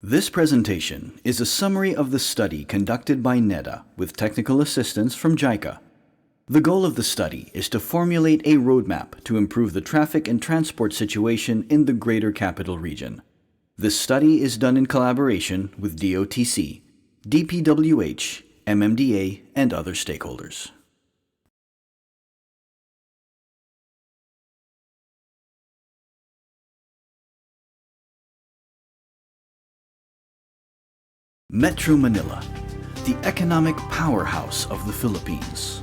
This presentation is a summary of the study conducted by NEDA with technical assistance from JICA. The goal of the study is to formulate a roadmap to improve the traffic and transport situation in the Greater Capital Region. This study is done in collaboration with DOTC, DPWH, MMDA, and other stakeholders. Metro Manila, the economic powerhouse of the Philippines.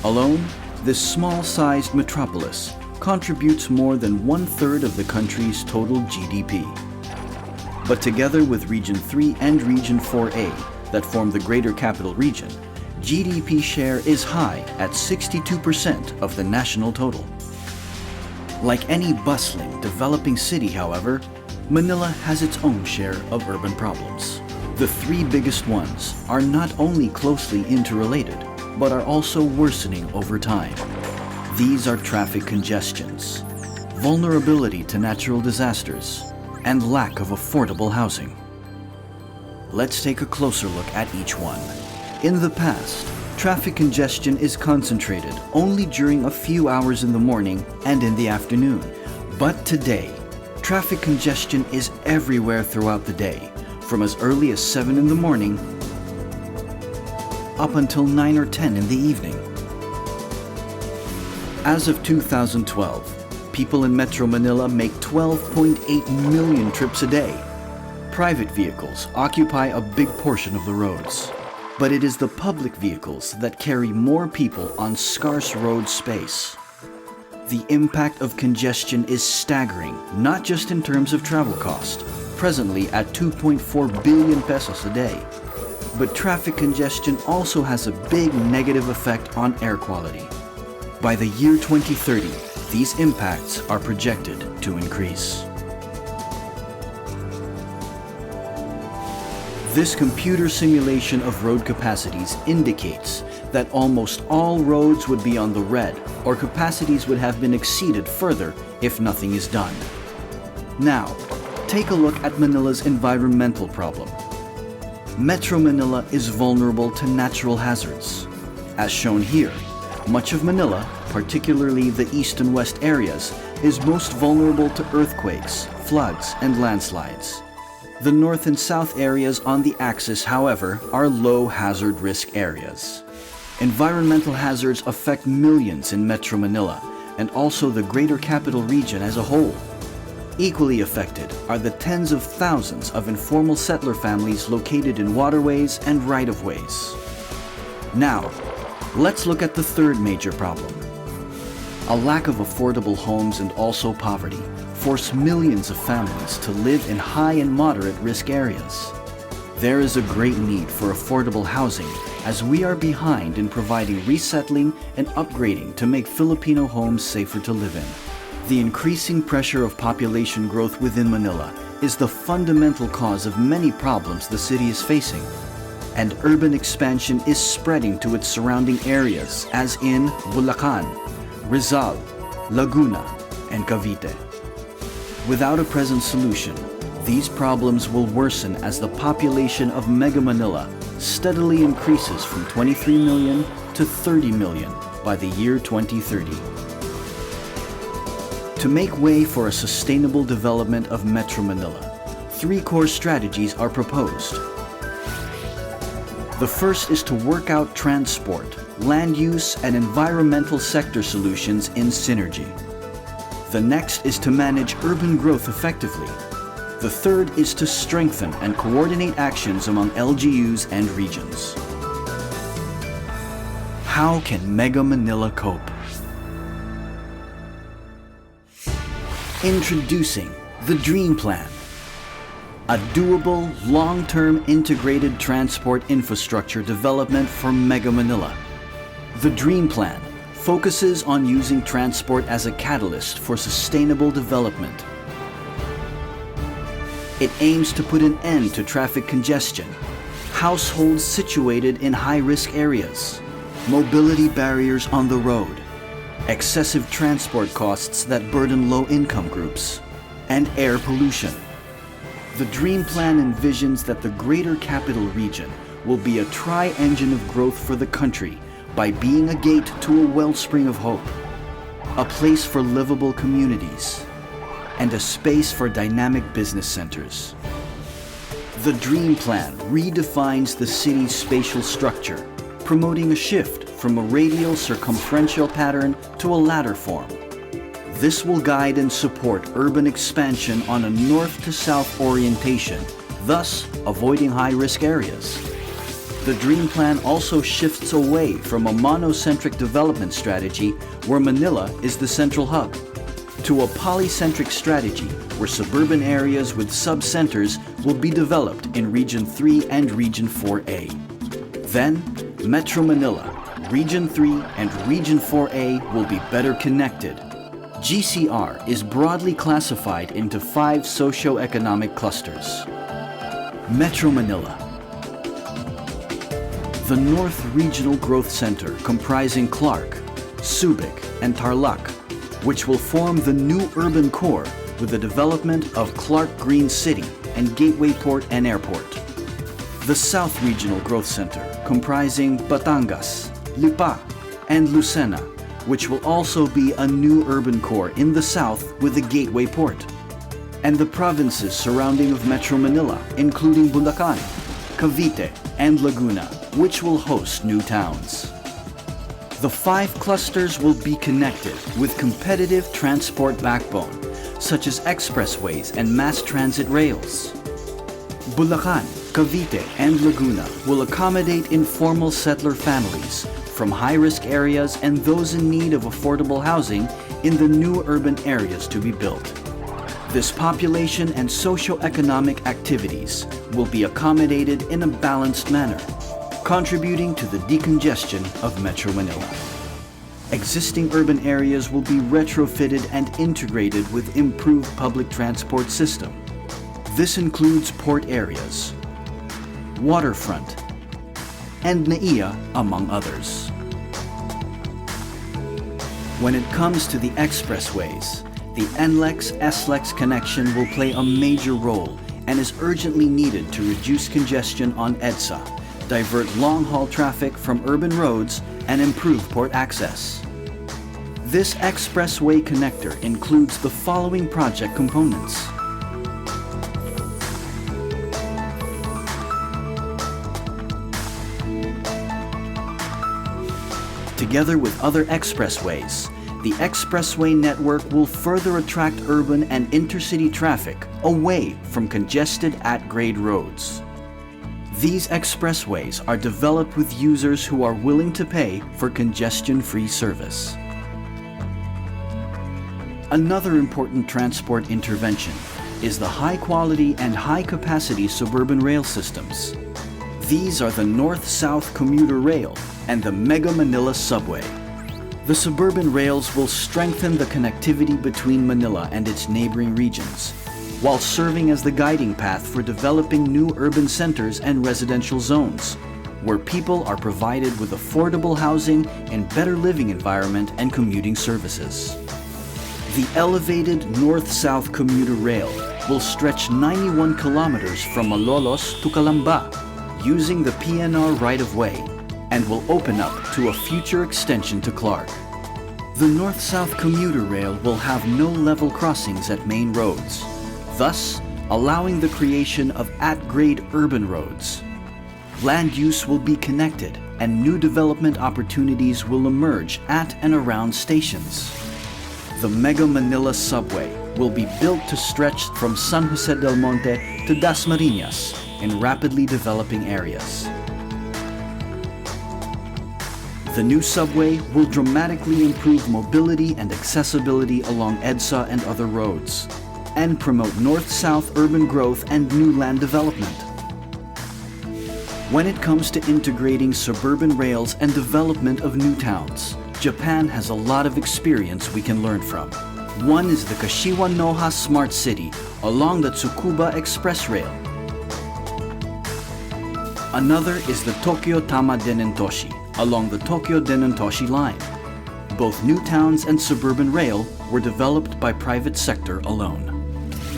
Alone, this small-sized metropolis contributes more than 1/3 of the country's total GDP. But together with Region 3 and Region 4A that form the Greater Capital Region, GDP share is high at 62% of the national total. Like any bustling, developing city, however, Manila has its own share of urban problems. The three biggest ones are not only closely interrelated, but are also worsening over time. These are traffic congestions, vulnerability to natural disasters, and lack of affordable housing. Let's take a closer look at each one. In the past, traffic congestion is concentrated only during a few hours in the morning and in the afternoon. But today, traffic congestion is everywhere throughout the day, from as early as 7 in the morning up until 9 or 10 in the evening. As of 2012, people in Metro Manila make 12.8 million trips a day. Private vehicles occupy a big portion of the roads, but it is the public vehicles that carry more people on scarce road space. The impact of congestion is staggering, not just in terms of travel cost, presently at 2.4 billion pesos a day. But traffic congestion also has a big negative effect on air quality. By the year 2030, these impacts are projected to increase. This computer simulation of road capacities indicates that almost all roads would be on the red, or capacities would have been exceeded further if nothing is done. Now, take a look at Manila's environmental problem. Metro Manila is vulnerable to natural hazards. As shown here, much of Manila, particularly the east and west areas, is most vulnerable to earthquakes, floods, and landslides. The north and south areas on the axis, however, are low hazard risk areas. Environmental hazards affect millions in Metro Manila and also the Greater Capital Region as a whole. Equally affected are the tens of thousands of informal settler families located in waterways and right-of-ways. Now, let's look at the third major problem. A lack of affordable homes and also poverty force millions of families to live in high and moderate risk areas. There is a great need for affordable housing as we are behind in providing resettling and upgrading to make Filipino homes safer to live in. The increasing pressure of population growth within Manila is the fundamental cause of many problems the city is facing. And urban expansion is spreading to its surrounding areas as in Bulacan, Rizal, Laguna, and Cavite. Without a present solution, these problems will worsen as the population of Mega Manila steadily increases from 23 million to 30 million by the year 2030. To make way for a sustainable development of Metro Manila, three core strategies are proposed. The first is to work out transport, land use, and environmental sector solutions in synergy. The next is to manage urban growth effectively. The third is to strengthen and coordinate actions among LGUs and regions. How can Mega Manila cope? Introducing the Dream Plan, a doable, long-term integrated transport infrastructure development for Mega Manila. The Dream Plan focuses on using transport as a catalyst for sustainable development. It aims to put an end to traffic congestion, households situated in high-risk areas, mobility barriers on the road, excessive transport costs that burden low-income groups, and air pollution. The dream plan envisions that the Greater Capital Region will be a tri-engine of growth for the country by being a gate to a wellspring of hope, a place for livable communities, and a space for dynamic business centers. The dream plan redefines the city's spatial structure, promoting a shift from a radial circumferential pattern to a ladder form. This will guide and support urban expansion on a north to south orientation, thus avoiding high-risk areas. The dream plan also shifts away from a monocentric development strategy where Manila is the central hub, to a polycentric strategy where suburban areas with sub-centers will be developed in Region 3 and Region 4A. Then, Metro Manila, Region 3 and Region 4A will be better connected. GCR is broadly classified into 5 socio-economic clusters. Metro Manila. The North Regional Growth Center comprising Clark, Subic, and Tarlac, which will form the new urban core with the development of Clark Green City and Gateway Port and Airport. The South Regional Growth Center comprising Batangas, Lipa, and Lucena, which will also be a new urban core in the south with the Gateway Port. And the provinces surrounding of Metro Manila, including Bulacan, Cavite, and Laguna, which will host new towns. The 5 clusters will be connected with competitive transport backbone, such as expressways and mass transit rails. Bulacan, Cavite, and Laguna will accommodate informal settler families from high-risk areas and those in need of affordable housing in the new urban areas to be built. This population and socio-economic activities will be accommodated in a balanced manner, contributing to the decongestion of Metro Manila. Existing urban areas will be retrofitted and integrated with improved public transport system. This includes port areas, waterfront, and NAIA, among others. When it comes to the expressways, the NLEX-SLEX connection will play a major role and is urgently needed to reduce congestion on EDSA, divert long-haul traffic from urban roads, and improve port access. This expressway connector includes the following project components. Together with other expressways, the expressway network will further attract urban and intercity traffic away from congested at-grade roads. These expressways are developed with users who are willing to pay for congestion-free service. Another important transport intervention is the high-quality and high-capacity suburban rail systems. These are the North-South Commuter Rail and the Mega Manila Subway. The suburban rails will strengthen the connectivity between Manila and its neighboring regions, while serving as the guiding path for developing new urban centers and residential zones, where people are provided with affordable housing and better living environment and commuting services. The elevated North-South Commuter Rail will stretch 91 kilometers from Malolos to Calamba, using the PNR right-of-way, and will open up to a future extension to Clark. The North-South Commuter Rail will have no level crossings at main roads, thus allowing the creation of at-grade urban roads. Land use will be connected and new development opportunities will emerge at and around stations. The Mega Manila Subway will be built to stretch from San Jose del Monte to Dasmariñas in rapidly developing areas. The new subway will dramatically improve mobility and accessibility along EDSA and other roads, and promote north-south urban growth and new land development. When it comes to integrating suburban rails and development of new towns, Japan has a lot of experience we can learn from. One is the Kashiwanoha Smart City along the Tsukuba Express Rail. Another is the Tokyo Tama Denentoshi along the Tokyo Denentoshi line. Both new towns and suburban rail were developed by private sector alone.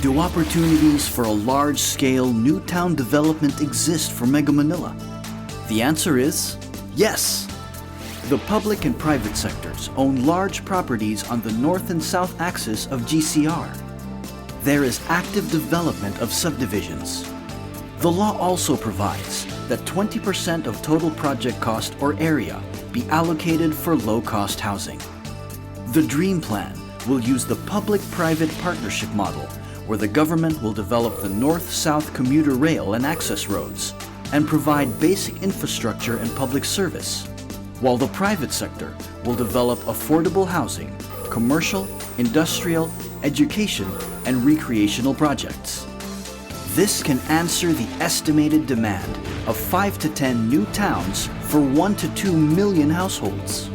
Do opportunities for a large-scale new town development exist for Mega Manila? The answer is yes. The public and private sectors own large properties on the north and south axis of GCR. There is active development of subdivisions. The law also provides that 20% of total project cost or area be allocated for low-cost housing. The Dream Plan will use the public-private partnership model, where the government will develop the north-south commuter rail and access roads and provide basic infrastructure and public service, while the private sector will develop affordable housing, commercial, industrial, education, and recreational projects. This can answer the estimated demand of 5 to 10 new towns for 1 to 2 million households.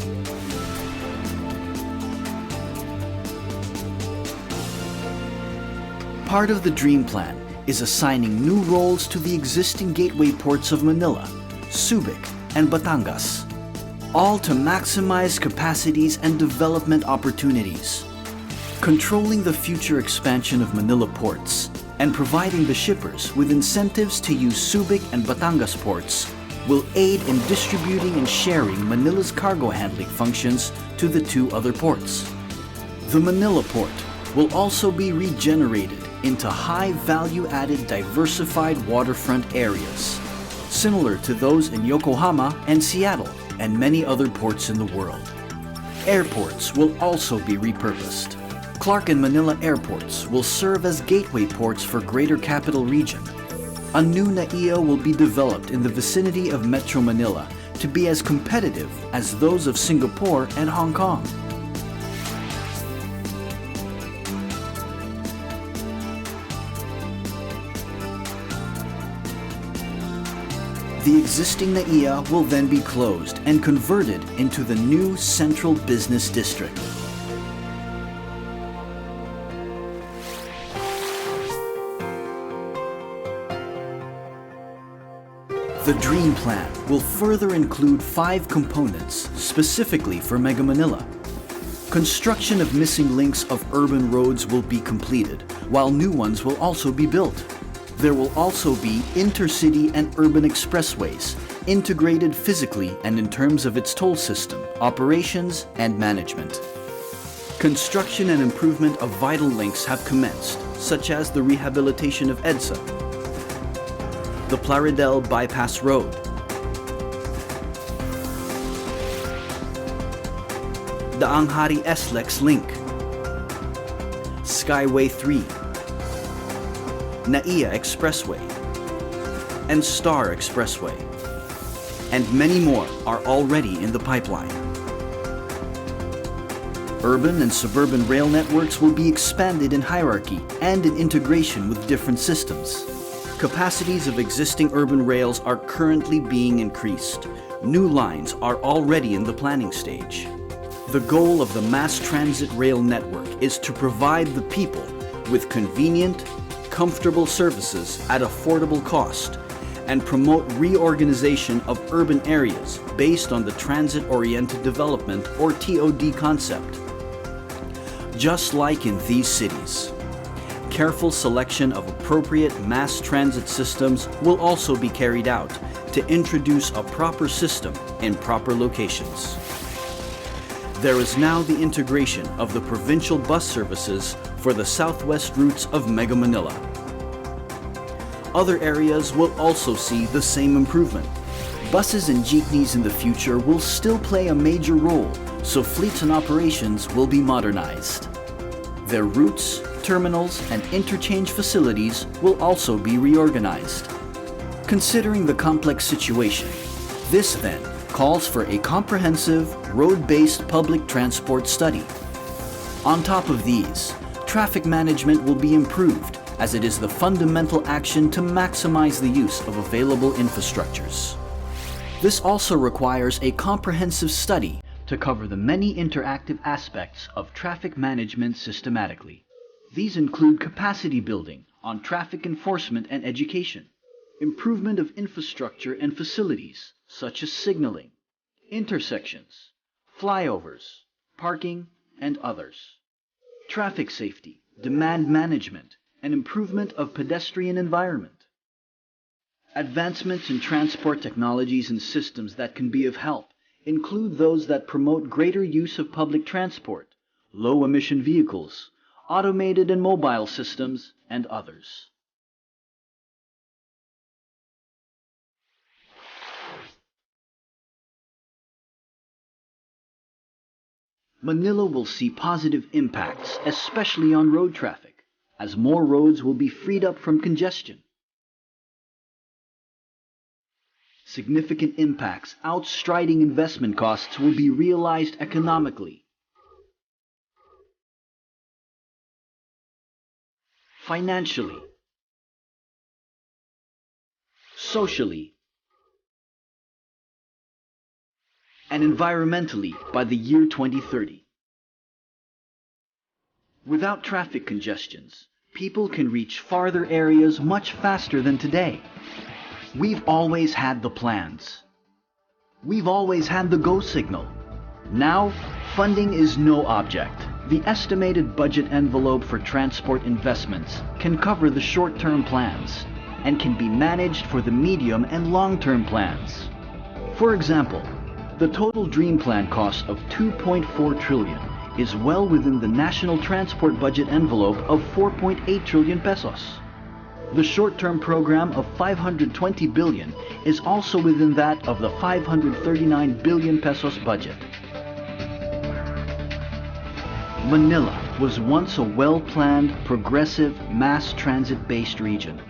Part of the Dream Plan is assigning new roles to the existing gateway ports of Manila, Subic, and Batangas, all to maximize capacities and development opportunities. Controlling the future expansion of Manila ports and providing the shippers with incentives to use Subic and Batangas ports will aid in distributing and sharing Manila's cargo handling functions to the 2 other ports. The Manila port will also be regenerated into high value-added diversified waterfront areas, similar to those in Yokohama and Seattle and many other ports in the world. Airports will also be repurposed. Clark and Manila airports will serve as gateway ports for Greater Capital Region. A new NAIA will be developed in the vicinity of Metro Manila to be as competitive as those of Singapore and Hong Kong. The existing NAIA will then be closed and converted into the new Central Business District. The Dream Plan will further include 5 components specifically for Mega Manila. Construction of missing links of urban roads will be completed, while new ones will also be built. There will also be intercity and urban expressways, integrated physically and in terms of its toll system, operations, and management. Construction and improvement of vital links have commenced, such as the rehabilitation of EDSA, the Plaridel Bypass Road, the Anghari SLEX Link, Skyway 3, NAIA Expressway, and Star Expressway, and many more are already in the pipeline. Urban and suburban rail networks will be expanded in hierarchy and in integration with different systems. Capacities of existing urban rails are currently being increased. New lines are already in the planning stage. The goal of the mass transit rail network is to provide the people with convenient, comfortable services at affordable cost and promote reorganization of urban areas based on the transit-oriented development or TOD concept. Just like in these cities, careful selection of appropriate mass transit systems will also be carried out to introduce a proper system in proper locations. There is now the integration of the provincial bus services for the southwest routes of Mega Manila. Other areas will also see the same improvement. Buses and jeepneys in the future will still play a major role, so fleets and operations will be modernized. Their routes, terminals, and interchange facilities will also be reorganized. Considering the complex situation, this then calls for a comprehensive, road-based public transport study. On top of these, traffic management will be improved, as it is the fundamental action to maximize the use of available infrastructures. This also requires a comprehensive study to cover the many interactive aspects of traffic management systematically. These include capacity building on traffic enforcement and education, improvement of infrastructure and facilities, such as signaling, intersections, flyovers, parking, and others, traffic safety, demand management, and improvement of pedestrian environment. Advancements in transport technologies and systems that can be of help include those that promote greater use of public transport, low-emission vehicles, automated and mobile systems, and others. Manila will see positive impacts, especially on road traffic, as more roads will be freed up from congestion. Significant impacts outstriding investment costs will be realized economically, financially, socially, and environmentally by the year 2030. Without traffic congestions, people can reach farther areas much faster than today. We've always had the plans. We've always had the go signal. Now, funding is no object. The estimated budget envelope for transport investments can cover the short-term plans and can be managed for the medium and long-term plans. For example, the total dream plan cost of 2.4 trillion is well within the national transport budget envelope of 4.8 trillion pesos. The short-term program of 520 billion is also within that of the 539 billion pesos budget. Manila was once a well-planned, progressive, mass transit-based region.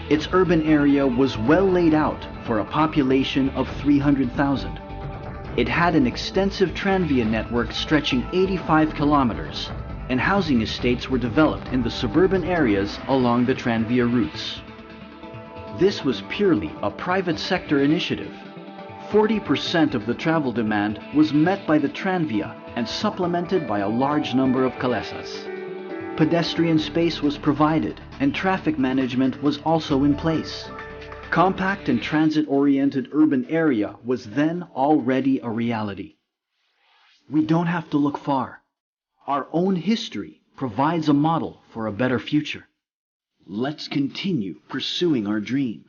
Its urban area was well laid out for a population of 300,000. It had an extensive tranvia network stretching 85 kilometers, and housing estates were developed in the suburban areas along the tranvia routes. This was purely a private sector initiative. 40% of the travel demand was met by the tranvia and supplemented by a large number of calesas. Pedestrian space was provided and traffic management was also in place. Compact and transit-oriented urban area was then already a reality. We don't have to look far. Our own history provides a model for a better future. Let's continue pursuing our dreams.